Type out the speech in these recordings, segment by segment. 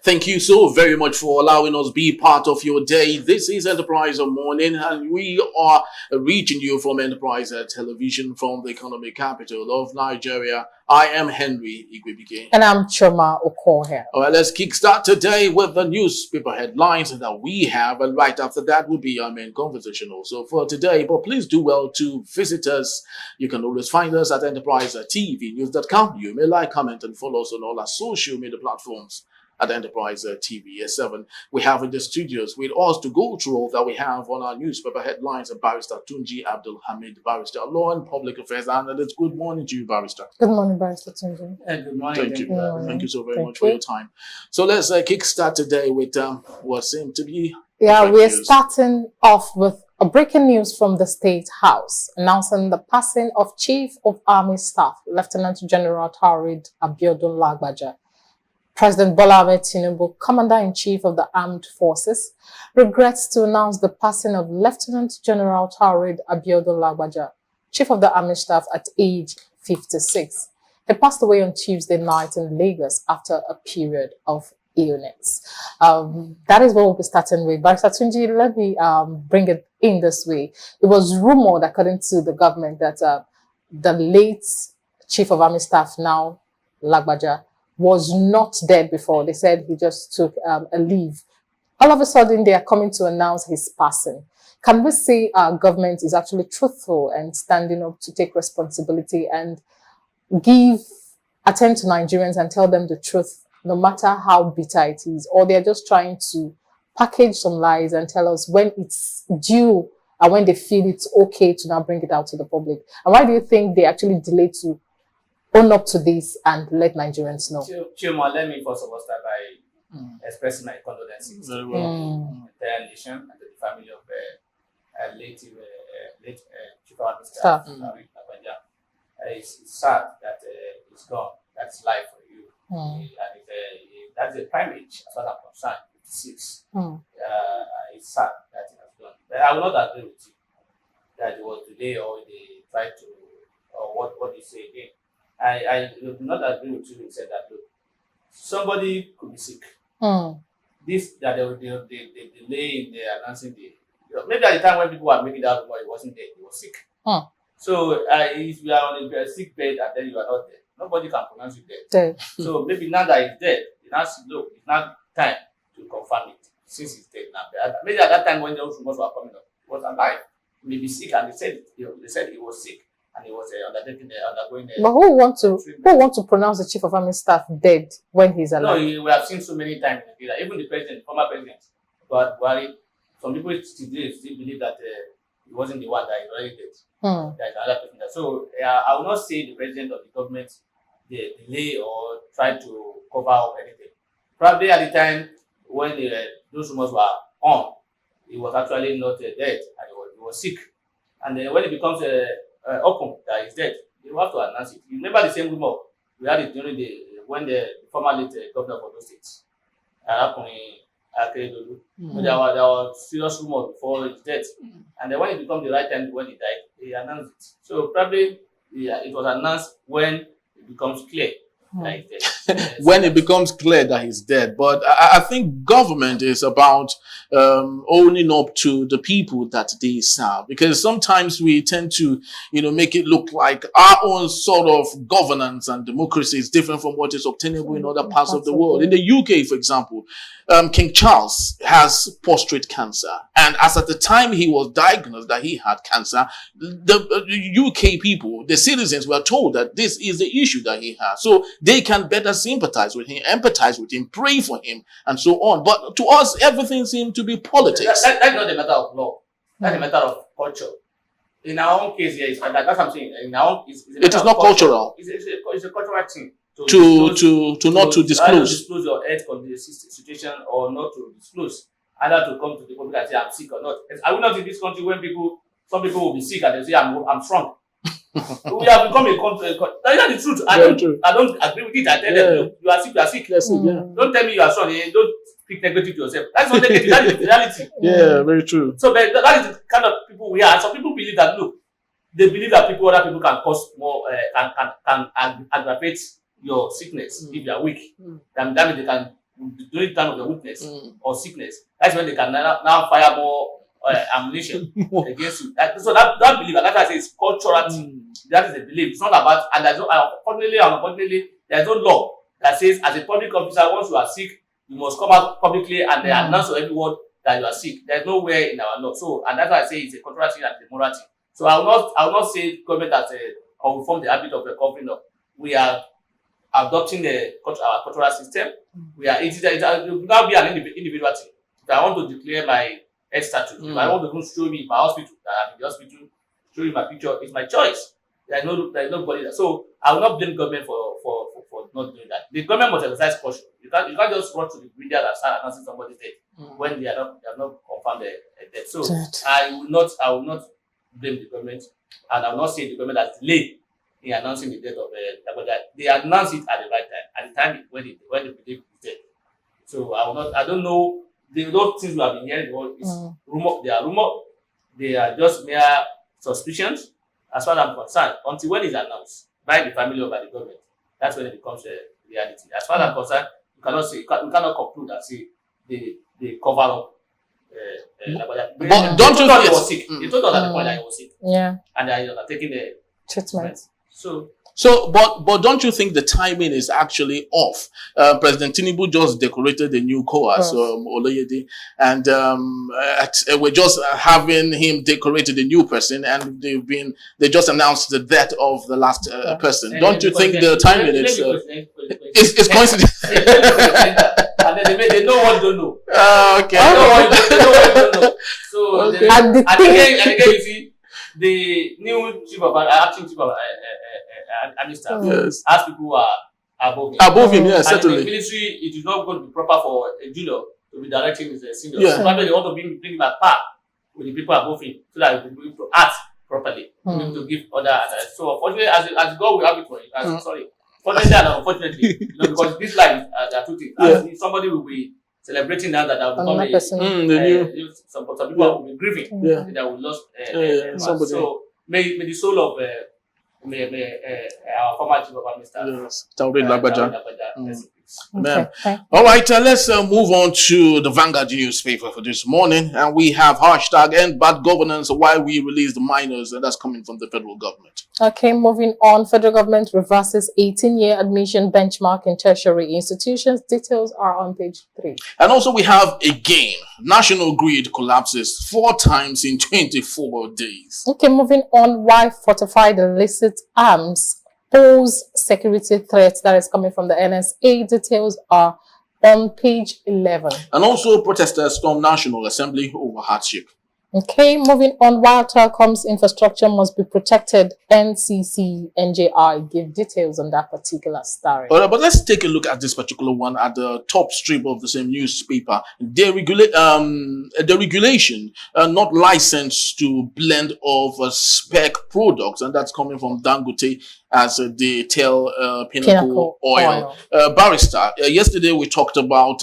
Thank you so very much for allowing us be part of your day. This is Enterprise Morning, and we are reaching you from Enterprise Television from the economic capital of Nigeria. I am Henry Igwebike. And I'm Choma Okohe. All right, let's kickstart today with the newspaper headlines that we have, and right after that will be our main conversation also for today. But please do well to visit us. You can always find us at enterprisetvnews.com. You may like, comment, and follow us on all our social media platforms at Enterprise TV 7. We have in the studios with us to go through all that we have on our newspaper headlines, Barrister Tunji Abdul Hamid, Barrister Law and Public Affairs Analyst. Good morning to you, Barrister. Good morning, Barrister Tunji. Good morning. Thank you. Thank you so very much you. for your time. So let's kickstart today with what seemed to be... we're starting off with a breaking news from the State House announcing the passing of Chief of Army Staff, Lieutenant General Taoreed Abiodun Lagbaja. President Bola Ahmed Tinubu, Commander-in-Chief of the Armed Forces, regrets to announce the passing of Lieutenant General Taoreed Abiodun Lagbaja, Chief of the Army Staff, at age 56. He passed away on Tuesday night in Lagos after a period of illness. That is what we'll be starting with. Barrister Tunji, let me bring it in this way. It was rumored, according to the government, that the late Chief of Army Staff, now Lagbaja, was not dead before. They said he just took a leave. All of a sudden, they are coming to announce his passing. Can we say our government is actually truthful and standing up to take responsibility and attend to Nigerians and tell them the truth, no matter how bitter it is? Or they're just trying to package some lies and tell us when it's due and when they feel it's okay to now bring it out to the public? And why do you think they actually delay to own up to this and let Nigerians know? Chuma, let me first of all start by expressing my condolences to the entire nation and to the family of late Chief of Army Staff, Lagbaja. It's sad that it's gone. That's life for you. And that's a prime age, as far as I'm concerned, 56. It's sad that it has gone. But I will not agree with you that it was today or they tried to, or what you say again. I do not agree with you who said that. Look, somebody could be sick. This that they delay in the announcing maybe at the time when people were making that report, he wasn't dead, he was sick. So if you are on a sick bed and then you are not dead, nobody can pronounce you dead. So maybe now that he's dead, it's not time to confirm it since he's dead now. Maybe at that time when those rumors were coming up, he was alive, maybe sick, and they said he was sick. And he was undergoing. But who want to pronounce the Chief of Army Staff dead when he's alive? No, we have seen so many times in Nigeria. Even the president, former president, but some people still believe that he wasn't the one that is already dead. That is another person. So I will not say the president or the government they delay or try to cover up anything. Probably at the time when those rumors were on, he was actually not dead and he was sick. And then when it becomes open that is dead, you have to announce it. You remember the same rumor we had it during when the former late governor of those states, there was serious rumor before his death, and then when it becomes the right time when he died, they announced it. So probably it was announced when it becomes clear that he's dead. When it becomes clear that he's dead. But I think government is about owning up to the people that they serve, because sometimes we tend to, make it look like our own sort of governance and democracy is different from what is obtainable in other parts of the world. In the UK, for example, King Charles has prostate cancer, and as at the time he was diagnosed that he had cancer, the UK people, the citizens, were told that this is the issue that he has, so they can better sympathize with him, empathize with him, pray for him, and so on. But to us, everything seems to be politics. That's not a matter of law. That's a matter of culture. In our own case, that's what I'm saying. In our own, it is not cultural. It's a cultural thing. Not to disclose your health situation, or not to disclose, either to come to the public and say I'm sick or not. I will not in this country when some people will be sick and they say I'm strong. We have become a country. That's the truth. I don't agree with it. I tell them you are sick. You are sick. Don't tell me you are strong. Don't speak negative to yourself. That's not negative. That is the reality. Yeah, very true. So that is the kind of people we are. And some people believe that they believe that other people can cause more, can aggravate your sickness if you are weak. Then they can during the time of the weakness or sickness, that's when they can now fire more ammunition against you. So that belief, and that's why I say it's cultural thing. That is a belief. It's not about, and there's no, unfortunately, there's no law that says as a public officer, once you are sick, you must come out publicly and then announce to everyone that you are sick. There's nowhere in our law. So, and that's why I say it's a cultural thing and a moral thing. So I will not say government has or form the habit of covering up. We are adopting our cultural system. We are it will now be an individual thing. If I want to declare my health status, if I want to show me my hospital, that I'm in the hospital, show you my picture, it's my choice. There's nobody that. So I will not blame government for not doing that. The government must exercise caution. You can't just rush to the media and start announcing somebody's death when they have not confirmed the death. So I will not blame the government, and I will not say the government has delayed in announcing the death of Lagbaja. They announced it at the right time, at the time when they believe he's dead. So I don't know. Those things we have been hearing is rumor. They are rumor. They are just mere suspicions, as far as I'm concerned. Until when it's announced by the family or by the government, that's when it becomes a reality. As far as I'm concerned, you cannot conclude and say they cover up. But don't you think he was sick? They told us at the point that he was sick. Yeah. And they are taking the treatment. But don't you think the timing is actually off? President Tinubu just decorated the new COAS, Oloyede, and we're just having him decorated a new person, and they just announced the death of the last person. Don't you think the timing is coincidence? And then they know what they don't know. Okay. They know what they don't know. So okay. And again, you see the new acting chief of administrator as people who are above him. Yes, certainly. In the military, it is not going to be proper for a junior to be directing his senior. So probably they want to bring him at par with the people above him so that he will be able to act properly, to give order. So unfortunately, as God will have it for him. Sorry. Fortunately and unfortunately, because this life, there are two things. Somebody will be celebrating now that will become some people will be grieving that we lost somebody. So may the soul of our former chief of administration, Taoreed Lagbaja. All right, let's move on to the Vanguard newspaper for this morning, and we have hashtag end bad governance why we release the minors, and that's coming from the federal government. Okay, moving on. Federal government reverses 18-year admission benchmark in tertiary institutions. Details are on page 3. And also we have again, national grid collapses 4 times in 24 days. Okay, moving on. Why fortified illicit arms pose security threats, that is coming from the NSA. Details are on page 11. And also protesters storm National Assembly over hardship. Okay, moving on. While telecoms infrastructure must be protected, NCC, NJI give details on that particular story. All right, but let's take a look at this particular one at the top strip of the same newspaper. The regulation not licensed to blend of spec products, and that's coming from Dangote as they tell Pinnacle Oil. Barrister, yesterday we talked about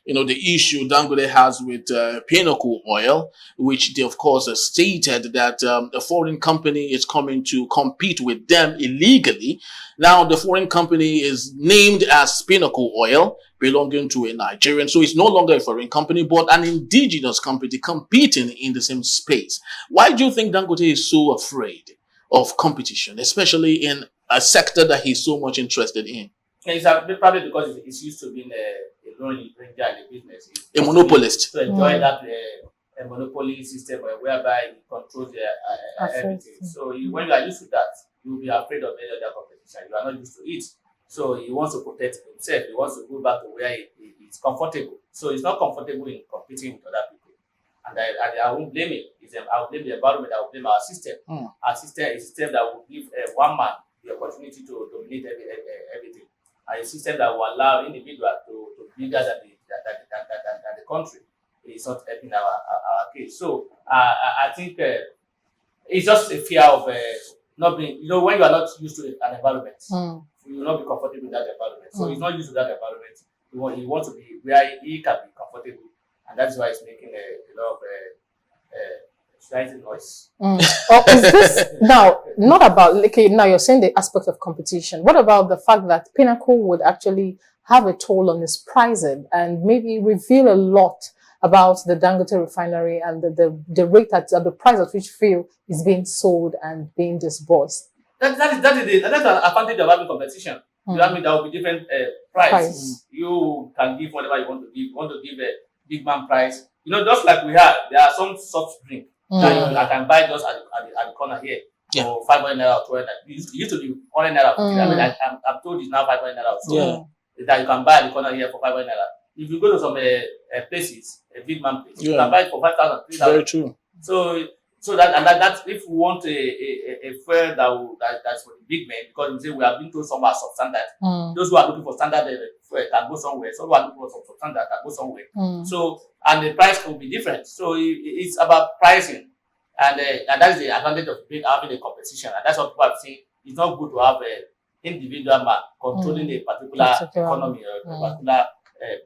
the issue Dangote has with Pinnacle Oil, which they, of course, stated that a foreign company is coming to compete with them illegally. Now, the foreign company is named as Pinnacle Oil, belonging to a Nigerian. So it's no longer a foreign company, but an indigenous company competing in the same space. Why do you think Dangote is so afraid of competition, especially in a sector that he's so much interested in? It's probably because it's used to being a business, a monopolist, to enjoy that a monopoly system whereby he controls everything. So when you are used to that, you will be afraid of any other competition. You are not used to it. So he wants to protect himself. He wants to go back to where he's comfortable. So he's not comfortable in competing with other people. And I won't blame him. I will blame the environment. I will blame our system. Our system is a system that will give one man the opportunity to dominate everything. A system that will allow individuals to be bigger than the country. It's not helping our case. So I think it's just a fear of not being, when you are not used to an environment, you will not be comfortable in that environment. So he's not used to that environment. He wants to be where he can be comfortable, and that's why he's making a lot of slight noise. Is this now not about, okay, now you're saying the aspect of competition. What about the fact that Pinnacle would actually have a toll on its pricing and maybe reveal a lot about the Dangote refinery and the rate the price at which fuel is being sold and being disbursed. That's an advantage of having competition. You know what I mean? There will be different prices. You can give whatever you want to give. You want to give a big man price. You know, just like we have, there are some soft drink that I can buy just at the corner here for 500 naira or 200 naira. It used to be 100 naira. I mean, I'm told it's now 500 naira. So that you can buy at the corner here for 500 naira. If you go to some places, a big man place, you can buy it for 5,000, 3,000. Very true. So that's if we want a fare that's for the big men, because we say we have been told some are substandard. Those who are looking for standard fare can go somewhere. Some who are looking for substandard can go somewhere. So and the price will be different. So it's about pricing, and that is the advantage of having a competition. And that's what people have seen. It's not good to have an individual man controlling a particular economy or a particular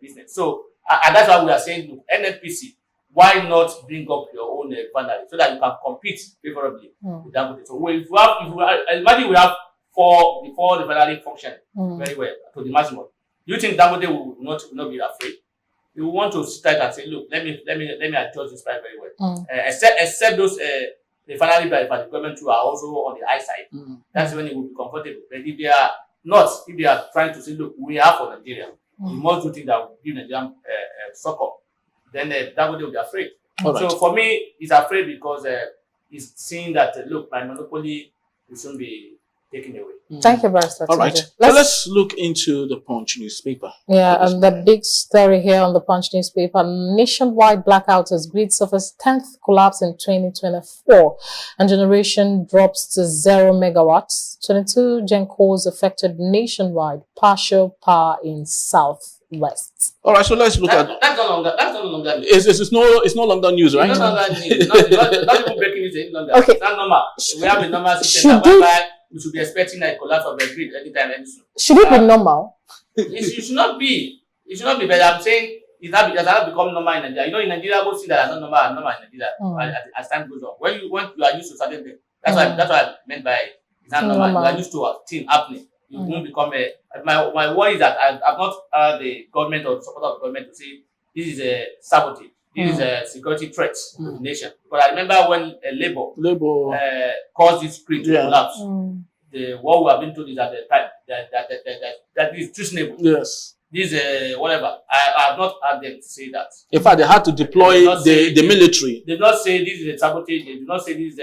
business. So and that's why we are saying, look, NNPC, why not bring up your own refinery so that you can compete favorably with Dangote? So imagine we have four refinery functioning very well to the maximum. Do you think Dangote will not be afraid? He will want to strike and say, look, let me adjust this price very well. Except those refinery by the government who are also on the high side. That's when it will be comfortable. But if they are not, if they are trying to say, look, we are for Nigeria, we must do things that will give Nigerian succor, then Dangote will be afraid. So for me, he's afraid because he's seeing that, look, my monopoly will soon be taken away. Thank you, Barrister. All right. Let's look into the Punch newspaper. Yeah, and the big story here on the Punch newspaper: nationwide blackout as grid suffers 10th collapse in 2024, and generation drops to 0 megawatts. 22 gencos affected nationwide. Partial power in Southwest. All right, so let's look at that's no longer. It's no longer news, right? It's no longer news. Not even breaking news any longer. Okay. It's not normal. We have a normal system whereby we should be expecting a collapse of the grid anytime any soon. Should it be normal? It should not be. It should not be. But I'm saying it has not become normal in Nigeria. You know, in Nigeria, most things that are not normal are normal in Nigeria as time goes on. When you are used to certain things, that's what I meant by it's not normal. You are used to a thing happening. It won't become a. My worry is that I've not heard the government or support of the government to say this is a sabotage. This is a security threat to the nation. But I remember when Labour caused this grid to collapse. What we have been told is that that is treasonable. Yes. This whatever. I have not heard them say that. In fact, they had to deploy the military. They did not say this is a sabotage. They did not say this is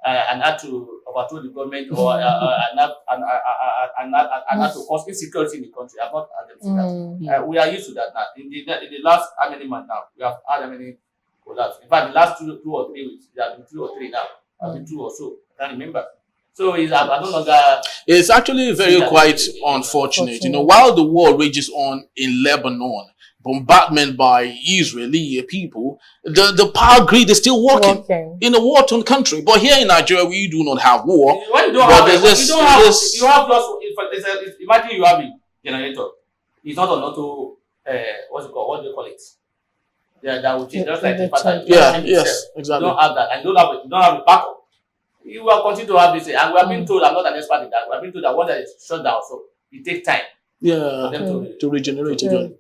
an act to overthrow the government or an act to cause insecurity in the country. I have not heard them say that. We are used to that now. In the last how many months now, we have had how many collapse. In fact, the last two or 3 weeks, there have been 2 or 3 now. There have been 2 or so. I can't remember. So I don't know. It's actually quite unfortunate. You know, while the war rages on in Lebanon, bombardment by Israeli people, the power grid is still working in a war-torn country. But here in Nigeria, we do not have war. When you don't have you have just imagine you have a generator. It's not an auto. What's it called? What do you call it? That will change just like the pattern. Yes, exactly. You don't have that, and you don't have a backup. You will continue to have this, and we have been told. I'm not an expert in that. We have been told that once that is shut down, so it takes time. For them to regenerate again.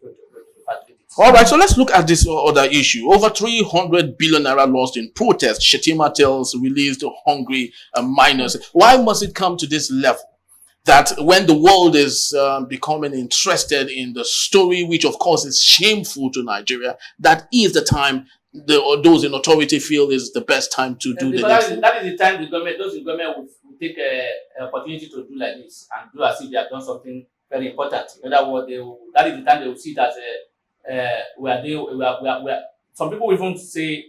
All right, so let's look at this other issue. Over 300 billion naira lost in protest. Shetima tells released hungry miners. Why must it come to this level? That when the world is becoming interested in the story, which of course is shameful to Nigeria, that is the time those in authority feel is the best time to do that is the time those in government will take an opportunity to do like this and do as if they have done something very important. In other words, that is the time they will see that we are. Some people will even say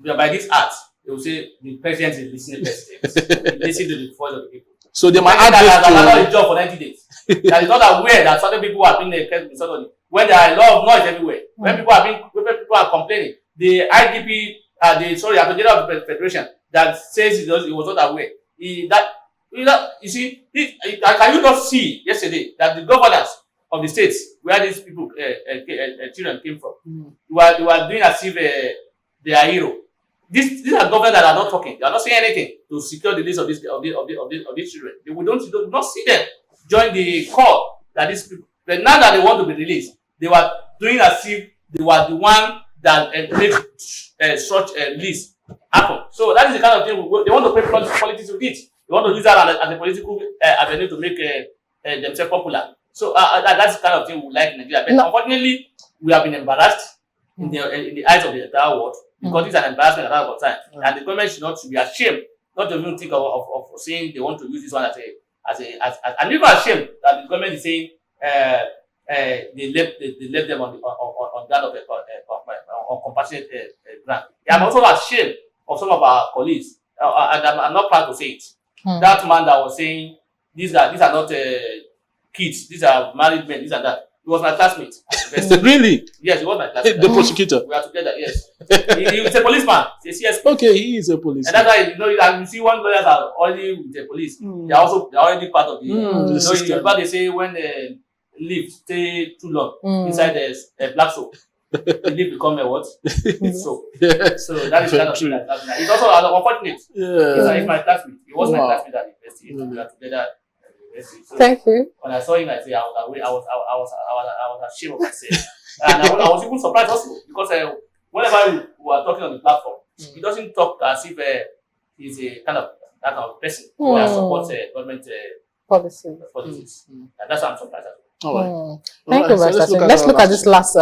by this act, they will say the president is listening president. Listen to the voice of the people. So they might add this to a job for 90 days. That is not aware that certain people are being suddenly when there are a lot of noise everywhere. When people are complaining, the IDP, the Attorney General of the Federation that says he was not aware. You see, can you not see yesterday that the governors of the states where these people, children came from, they were doing as if they are hero. These are governors that are not talking. They are not saying anything to secure the list of these children. We do not see them join the call that these people. But now that they want to be released, they were doing as if they were the one that made such a release happen. So that is the kind of thing they want to play politics with it. They want to use that as a political avenue to make themselves popular. So that's the kind of thing we like in Nigeria. But unfortunately, we have been embarrassed in the eyes of the entire world because it's an embarrassment at all time. And the government should be ashamed not to even think of saying they want to use this one as and even ashamed that the government is saying they left them on that of on compassionate ground. I'm also ashamed of some of our colleagues, and I'm not proud to say it. That man that was saying these are not kids, these are married men, this and that. He was my classmate. Really? Yes, he was my classmate. The prosecutor. We are together. Yes. He was a policeman. Yes. Okay, he is a policeman. And that's why you see when lawyers are already with the police, they're already part of the system. But they say when they leave, stay too long inside the black soap, the leaf become a what? So that is kind of thing that's happening. It's also unfortunate. It's my classmate. He was my classmate at the university. We are together. So thank you. When I saw him, I was ashamed of myself, and I was even surprised also because whenever we were talking on the platform, he doesn't talk as if he's a kind of person who supports government policies, and that's why I'm surprised. All right. Thank you, Vice Chancellor. Let's look at this last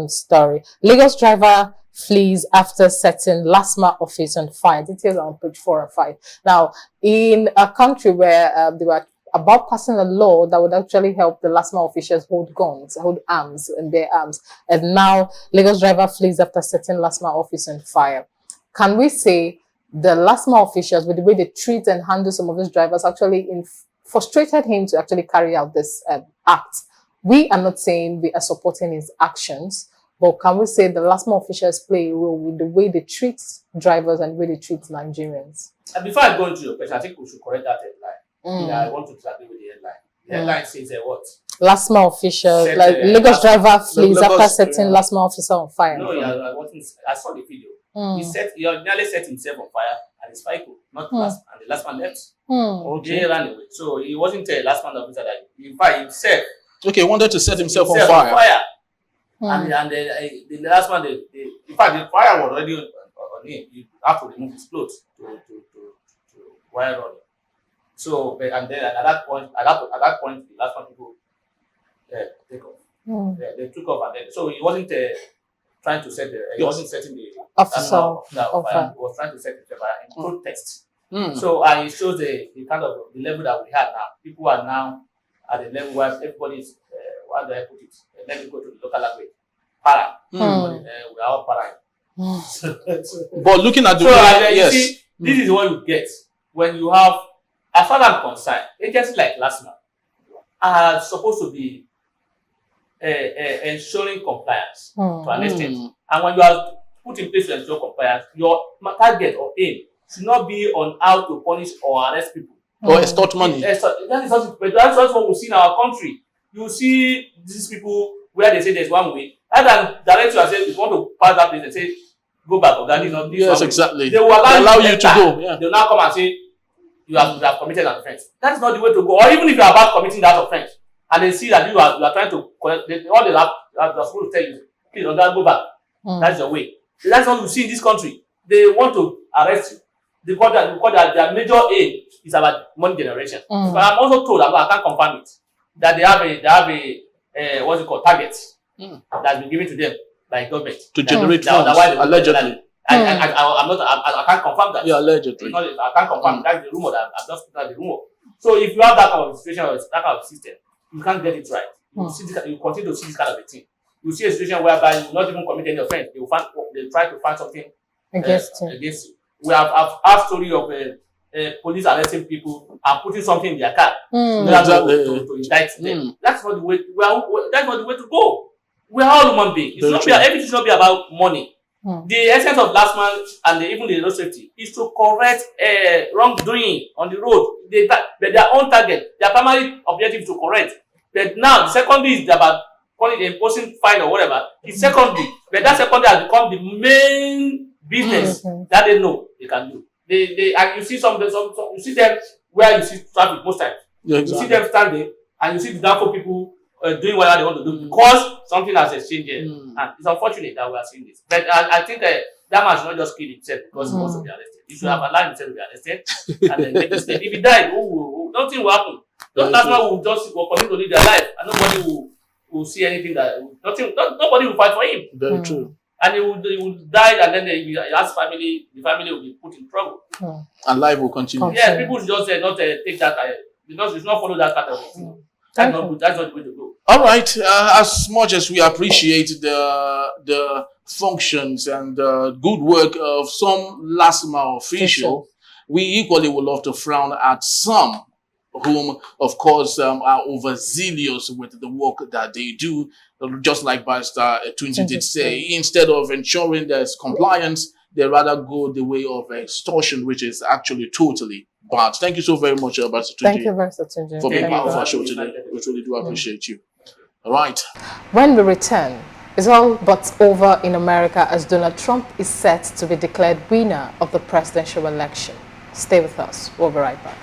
story. Lagos driver flees after setting LASMA office on fire. Details on page 4 and 5. Now, in a country where they were about passing a law that would actually help the LASMA officials hold guns, hold arms in their arms, and now Lagos driver flees after setting LASMA office on fire. Can we say the LASMA officials, with the way they treat and handle some of these drivers, actually frustrated him to actually carry out this act? We are not saying we are supporting his actions, but can we say the LASMA officials play a role with the way they treat drivers and the way they treat Nigerians? And before I go into your question, I think we should correct that headline. I want to disagree with the headline. The headline says what? LASMA official, Lagos driver flees after setting LASMA officer on fire. No, I saw the video. He nearly set himself on fire and his vehicle, not LASMA, and the LASMA left. He ran away. So he wasn't a LASMA officer that in fact himself. Okay, he wanted to set himself on fire. And the LASMA, in fact, the fire was already on him. You have to remove his clothes to wire on. So, and then at that point, the LASMA people take off. They took off, and then so he wasn't trying to set he wasn't setting the officer on fire. He was trying to set the fire in protest. So, and it shows the kind of the level that we have now. People are now at the level where everybody's how do I put it? Let me go to the local language. Para. We are all para. But looking at the you see, this is what you get when you have, as far as I'm concerned, agencies like LASMA are supposed to be ensuring compliance to an extent. And when you are put in place to ensure compliance, your target or aim should not be on how to punish or arrest people. Or extort money. That's what we see in our country. You see these people where they say there's one way, rather than direct you and say, if you want to pass that place, they say, go back. Or that is not this. Yes, exactly. They will allow you to go. Yeah. They will now come and say, you have committed an offense. That is not the way to go. Or even if you are about committing that offense, and they see that you are trying to collect, all they are supposed to tell you, please, go back. That's your way. That's what you see in this country. They want to arrest you. Because their major aim is about money generation. But I'm also told, I can't confirm it, that they have a what's it called, targets that's been given to them by government to generate funds, allegedly. I can't confirm that. Yeah, allegedly. I can't confirm. That's the rumor that I've just put out the rumor. So if you have that kind of situation or that kind of system, you can't get it right. You continue to see this kind of a thing. You see a situation whereby you not even commit any offense. They try to find something against you. We have had story of police arresting people and putting something in their car to indict them. That's not the way. That's not the way to go. We are all human beings. Everything should not be about money. The essence of LASMA and even the road safety is to correct wrongdoing on the road. But their own target, their primary objective is to correct. But now the secondary is about imposing fine or whatever. It's secondary, but that secondary has become the main business that they know they can do. And you see you see them where you see traffic most times. Yeah, exactly. You see them standing and you see the downfall people doing whatever they want to do because something has exchanged. And it's unfortunate that we are seeing this. But I think that man should not just kill himself because he wants to be arrested. He should have allowed himself to be arrested and then make a step. If he died, nothing will happen. That's why we'll continue to live their life and nobody will see anything nobody will fight for him. Very true. And he will die, and then the family will be put in trouble. And life will continue. Yeah, people should just not take that, because it's not follow that pattern. That's not good. That's not the way to go. All right. As much as we appreciate the functions and good work of some last mile official, we equally would love to frown at some whom, of course, are overzealous with the work that they do. Just like Barrister Tunji did say, instead of ensuring there's compliance, they rather go the way of extortion, which is actually totally bad. Thank you so very much, Barrister Tunji. Thank you, Barrister Tunji, for being part of our show today. We really do appreciate you. All right. When we return, it's all but over in America as Donald Trump is set to be declared winner of the presidential election. Stay with us. We'll be right back.